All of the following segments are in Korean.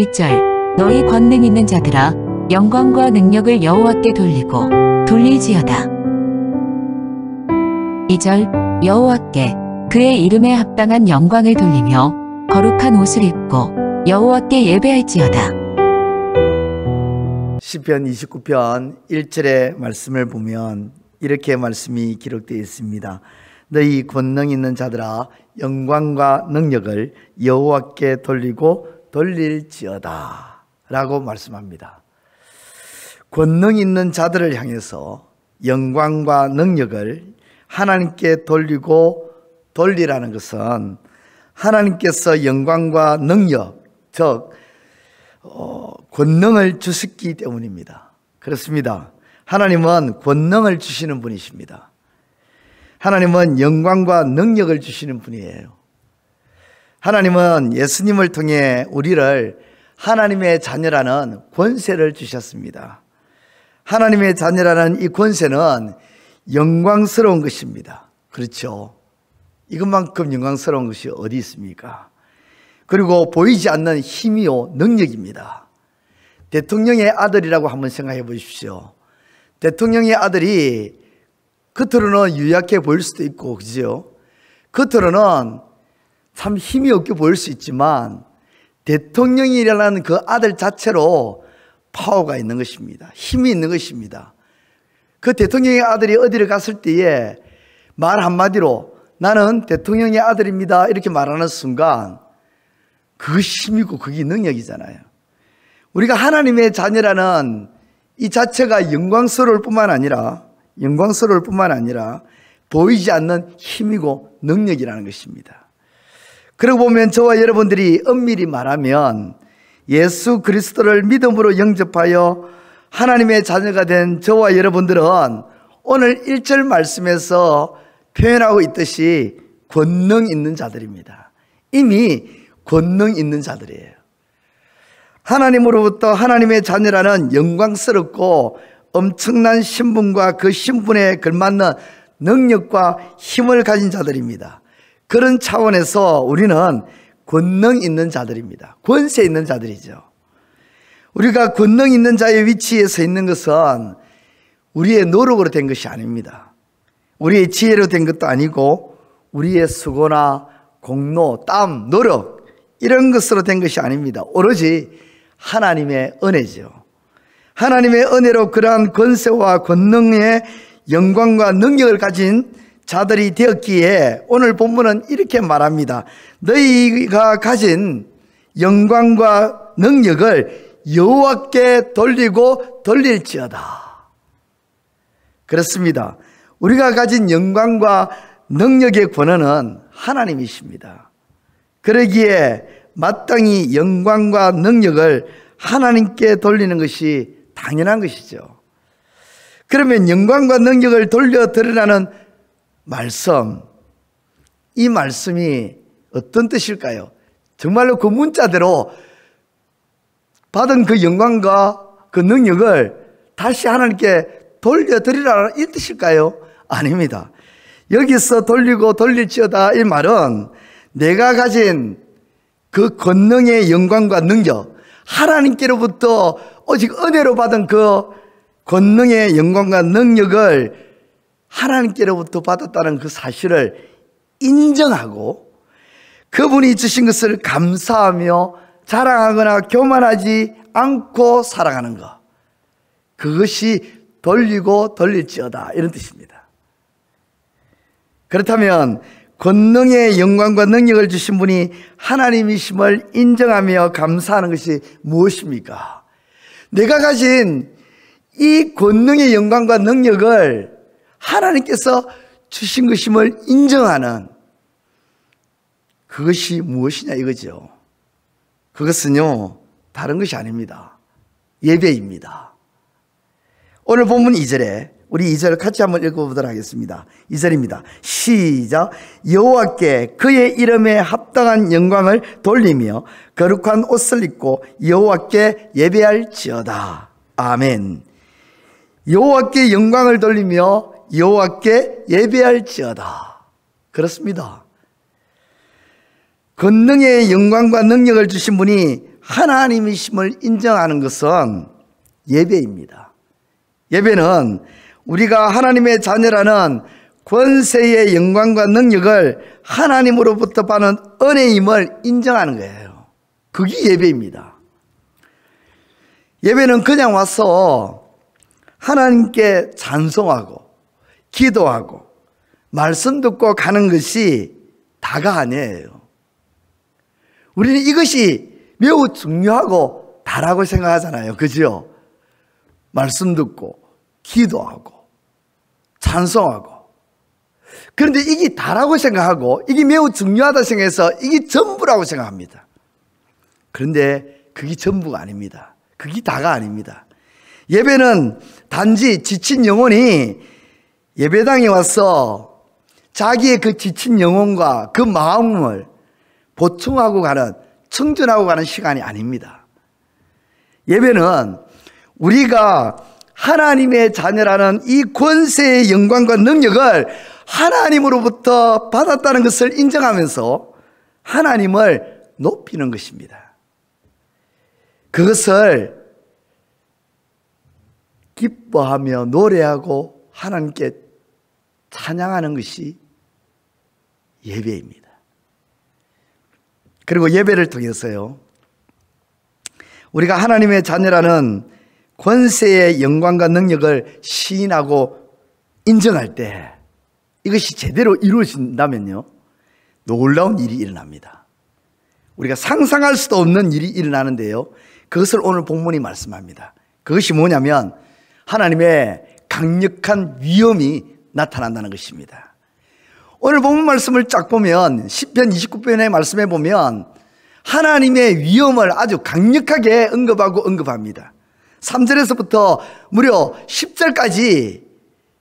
1절 너희 권능 있는 자들아 영광과 능력을 여호와께 돌릴지어다. 2절 여호와께 그의 이름에 합당한 영광을 돌리며 거룩한 옷을 입고 여호와께 예배할지어다. 시편 29편 1절의 말씀을 보면 이렇게 말씀이 기록되어 있습니다. 너희 권능 있는 자들아 영광과 능력을 여호와께 돌릴지어다 라고 말씀합니다. 권능 있는 자들을 향해서 영광과 능력을 하나님께 돌리라는 것은 하나님께서 영광과 능력, 즉 권능을 주셨기 때문입니다. 그렇습니다. 하나님은 권능을 주시는 분이십니다. 하나님은 영광과 능력을 주시는 분이에요. 하나님은 예수님을 통해 우리를 하나님의 자녀라는 권세를 주셨습니다. 하나님의 자녀라는 이 권세는 영광스러운 것입니다. 그렇죠? 이것만큼 영광스러운 것이 어디 있습니까? 그리고 보이지 않는 힘이요 능력입니다. 대통령의 아들이라고 한번 생각해 보십시오. 대통령의 아들이 겉으로는 유약해 보일 수도 있고, 그죠? 겉으로는 참 힘이 없게 보일 수 있지만 대통령이라는 그 아들 자체로 파워가 있는 것입니다. 힘이 있는 것입니다. 그 대통령의 아들이 어디를 갔을 때에 말 한마디로 나는 대통령의 아들입니다 이렇게 말하는 순간 그것이 힘이고 그게 능력이잖아요. 우리가 하나님의 자녀라는 이 자체가 영광스러울 뿐만 아니라 보이지 않는 힘이고 능력이라는 것입니다. 그러고 보면 저와 여러분들이 엄밀히 말하면 예수 그리스도를 믿음으로 영접하여 하나님의 자녀가 된 저와 여러분들은 오늘 1절 말씀에서 표현하고 있듯이 권능 있는 자들입니다. 이미 권능 있는 자들이에요. 하나님으로부터 하나님의 자녀라는 영광스럽고 엄청난 신분과 그 신분에 걸맞는 능력과 힘을 가진 자들입니다. 그런 차원에서 우리는 권능 있는 자들입니다. 권세 있는 자들이죠. 우리가 권능 있는 자의 위치에 서 있는 것은 우리의 노력으로 된 것이 아닙니다. 우리의 지혜로 된 것도 아니고 우리의 수고나 공로, 땀, 노력 이런 것으로 된 것이 아닙니다. 오로지 하나님의 은혜죠. 하나님의 은혜로 그러한 권세와 권능의 영광과 능력을 가진 자들이 되었기에 오늘 본문은 이렇게 말합니다. 너희가 가진 영광과 능력을 여호와께 돌릴지어다. 그렇습니다. 우리가 가진 영광과 능력의 권한은 하나님이십니다. 그러기에 마땅히 영광과 능력을 하나님께 돌리는 것이 당연한 것이죠. 그러면 영광과 능력을 돌려드리라는 말씀, 이 말씀이 어떤 뜻일까요? 정말로 그 문자대로 받은 그 영광과 그 능력을 다시 하나님께 돌려드리라는 이 뜻일까요? 아닙니다. 여기서 돌릴지어다 이 말은 내가 가진 그 권능의 영광과 능력, 하나님께로부터 오직 은혜로 받은 그 권능의 영광과 능력을 하나님께로부터 받았다는 그 사실을 인정하고 그분이 주신 것을 감사하며 자랑하거나 교만하지 않고 살아가는 것, 그것이 돌릴지어다 이런 뜻입니다. 그렇다면 권능의 영광과 능력을 주신 분이 하나님이심을 인정하며 감사하는 것이 무엇입니까? 내가 가진 이 권능의 영광과 능력을 하나님께서 주신 것임을 인정하는 그것이 무엇이냐 이거죠. 그것은요 다른 것이 아닙니다. 예배입니다. 오늘 본문 2절에 우리 2절 같이 한번 읽어보도록 하겠습니다. 2절입니다. 시작. 여호와께 그의 이름에 합당한 영광을 돌리며 거룩한 옷을 입고 여호와께 예배할지어다. 아멘. 여호와께 영광을 돌리며 여호와께 예배할지어다. 그렇습니다. 권능의 영광과 능력을 주신 분이 하나님이심을 인정하는 것은 예배입니다. 예배는 우리가 하나님의 자녀라는 권세의 영광과 능력을 하나님으로부터 받는 은혜임을 인정하는 거예요. 그게 예배입니다. 예배는 그냥 와서 하나님께 찬송하고 기도하고 말씀 듣고 가는 것이 다가 아니에요. 우리는 이것이 매우 중요하고 다라고 생각하잖아요. 그죠? 말씀 듣고 기도하고 찬송하고. 그런데 이게 다라고 생각하고 이게 매우 중요하다 생각해서 이게 전부라고 생각합니다. 그런데 그게 전부가 아닙니다. 그게 다가 아닙니다. 예배는 단지 지친 영혼이 예배당에 와서 자기의 그 지친 영혼과 그 마음을 보충하고 가는, 충전하고 가는 시간이 아닙니다. 예배는 우리가 하나님의 자녀라는 이 권세의 영광과 능력을 하나님으로부터 받았다는 것을 인정하면서 하나님을 높이는 것입니다. 그것을 기뻐하며 노래하고 하나님께 찬양하는 것이 예배입니다. 그리고 예배를 통해서요, 우리가 하나님의 자녀라는 권세의 영광과 능력을 시인하고 인정할 때 이것이 제대로 이루어진다면요, 놀라운 일이 일어납니다. 우리가 상상할 수도 없는 일이 일어나는데요, 그것을 오늘 본문이 말씀합니다. 그것이 뭐냐면 하나님의 강력한 위엄이 나타난다는 것입니다. 오늘 본문 말씀을 쫙 보면 10편 29편의 말씀에 보면 하나님의 위엄을 아주 강력하게 언급합니다. 3절에서부터 무려 10절까지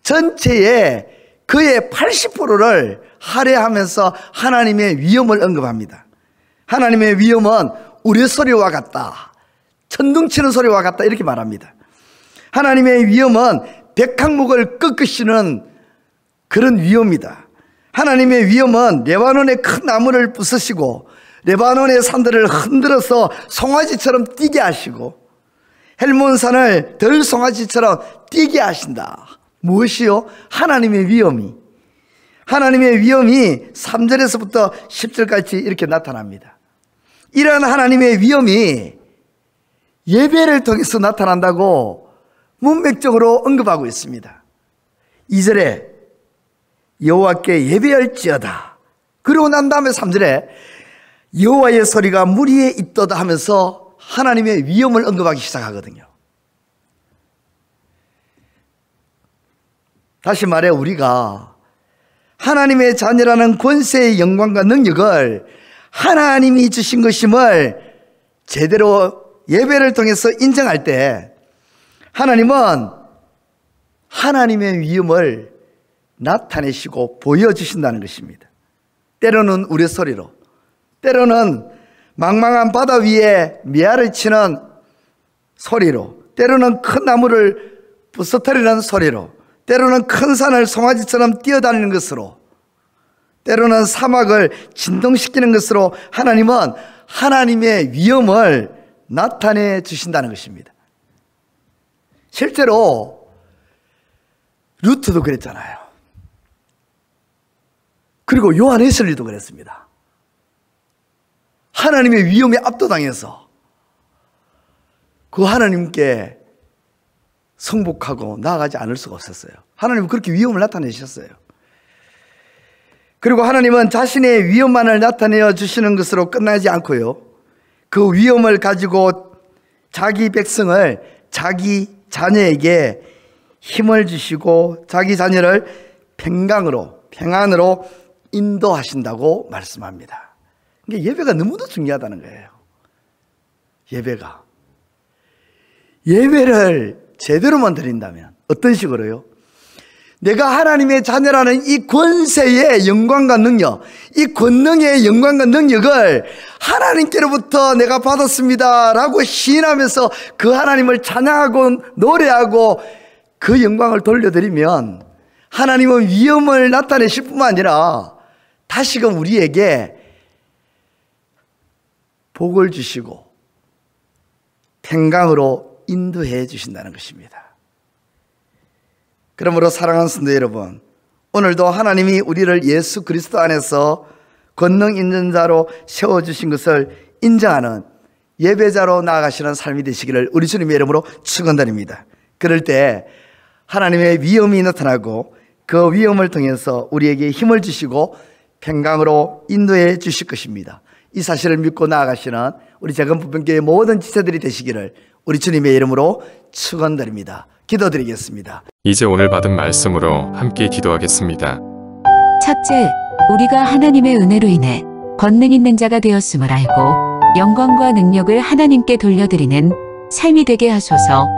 전체의 그의 80%를 할애하면서 하나님의 위엄을 언급합니다. 하나님의 위엄은 우레소리와 같다, 천둥치는 소리와 같다, 이렇게 말합니다. 하나님의 위엄은 백항목을 꺾으시는 그런 위엄이다. 하나님의 위엄은 레바논의 큰 나무를 부수시고 레바논의 산들을 흔들어서 송아지처럼 뛰게 하시고 헬몬산을 들송아지처럼 뛰게 하신다. 무엇이요? 하나님의 위엄이. 하나님의 위엄이 3절에서부터 10절까지 이렇게 나타납니다. 이러한 하나님의 위엄이 예배를 통해서 나타난다고 문맥적으로 언급하고 있습니다. 2절에 여호와께 예배할지어다. 그러고 난 다음에 3절에 여호와의 소리가 무리에 있도다 하면서 하나님의 위엄을 언급하기 시작하거든요. 다시 말해 우리가 하나님의 자녀라는 권세의 영광과 능력을 하나님이 주신 것임을 제대로 예배를 통해서 인정할 때 하나님은 하나님의 위엄을 나타내시고 보여주신다는 것입니다. 때로는 우레소리로, 때로는 망망한 바다 위에 미아를 치는 소리로, 때로는 큰 나무를 부서뜨리는 소리로, 때로는 큰 산을 송아지처럼 뛰어다니는 것으로, 때로는 사막을 진동시키는 것으로 하나님은 하나님의 위엄을 나타내 주신다는 것입니다. 실제로 루트도 그랬잖아요. 그리고 요한 웨슬리도 그랬습니다. 하나님의 위엄에 압도당해서 그 하나님께 성복하고 나아가지 않을 수가 없었어요. 하나님은 그렇게 위엄을 나타내셨어요. 그리고 하나님은 자신의 위엄만을 나타내어 주시는 것으로 끝나지 않고요, 그 위엄을 가지고 자기 백성을, 자기 자녀에게 힘을 주시고 자기 자녀를 평강으로, 평안으로 인도하신다고 말씀합니다. 그러니까 예배가 너무도 중요하다는 거예요. 예배를 제대로만 드린다면 어떤 식으로요? 내가 하나님의 자녀라는 이 권세의 영광과 능력, 이 권능의 영광과 능력을 하나님께로부터 내가 받았습니다 라고 시인하면서 그 하나님을 찬양하고 노래하고 그 영광을 돌려드리면 하나님은 위엄을 나타내실 뿐만 아니라 다시금 우리에게 복을 주시고 평강으로 인도해 주신다는 것입니다. 그러므로 사랑하는 성도 여러분, 오늘도 하나님이 우리를 예수 그리스도 안에서 권능 있는 자로 세워주신 것을 인정하는 예배자로 나아가시는 삶이 되시기를 우리 주님의 이름으로 축원드립니다. 그럴 때 하나님의 위엄이 나타나고 그 위엄을 통해서 우리에게 힘을 주시고 평강으로 인도해 주실 것입니다. 이 사실을 믿고 나아가시는 우리 작은 부평교회 모든 지체들이 되시기를 우리 주님의 이름으로 축원드립니다. 기도드리겠습니다. 이제 오늘 받은 말씀으로 함께 기도하겠습니다. 첫째, 우리가 하나님의 은혜로 인해 권능 있는 자가 되었음을 알고 영광과 능력을 하나님께 돌려드리는 삶이 되게 하소서.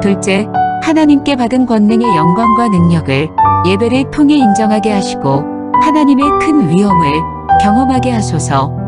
둘째, 하나님께 받은 권능의 영광과 능력을 예배를 통해 인정하게 하시고 하나님의 큰 위엄을 경험하게 하소서.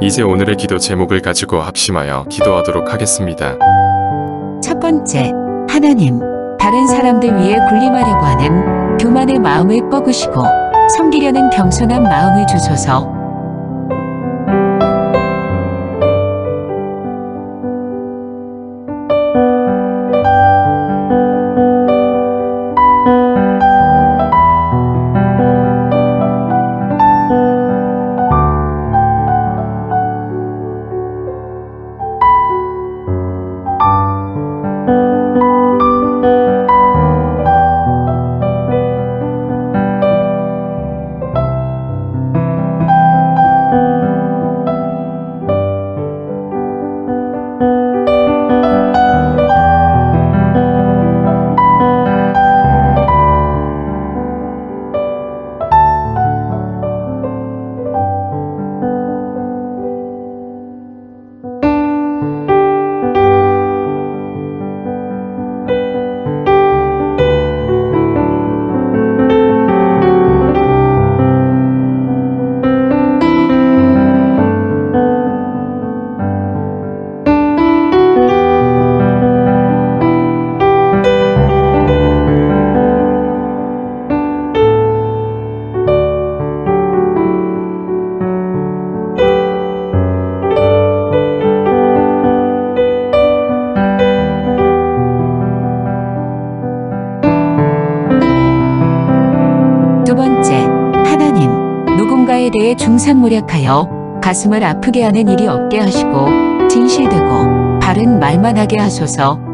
이제 오늘의 기도 제목을 가지고 합심하여 기도하도록 하겠습니다. 첫 번째, 하나님, 다른 사람들 위해 군림하려고 하는 교만의 마음을 꺾으시고 섬기려는 겸손한 마음을 주소서. 자기에 대해 중상모략하여 가슴을 아프게 하는 일이 없게 하시고 진실되고 바른 말만 하게 하소서.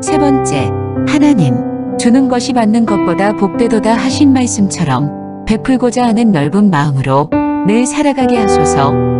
세 번째, 하나님, 주는 것이 받는 것보다 복되도다 하신 말씀처럼 베풀고자 하는 넓은 마음으로 늘 살아가게 하소서.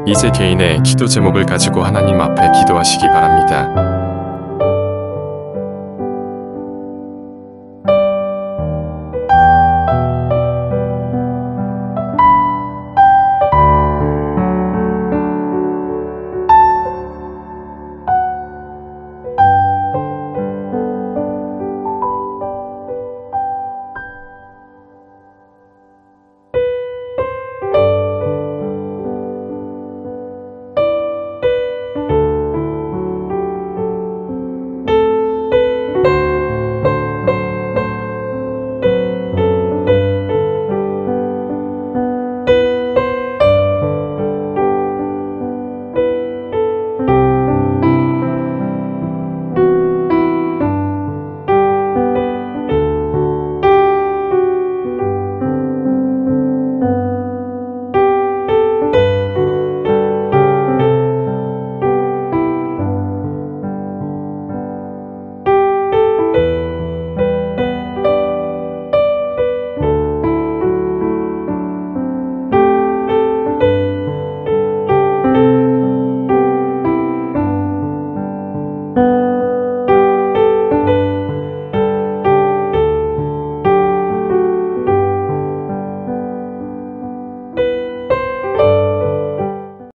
이제 개인의 기도 제목을 가지고 하나님 앞에 기도하시기 바랍니다.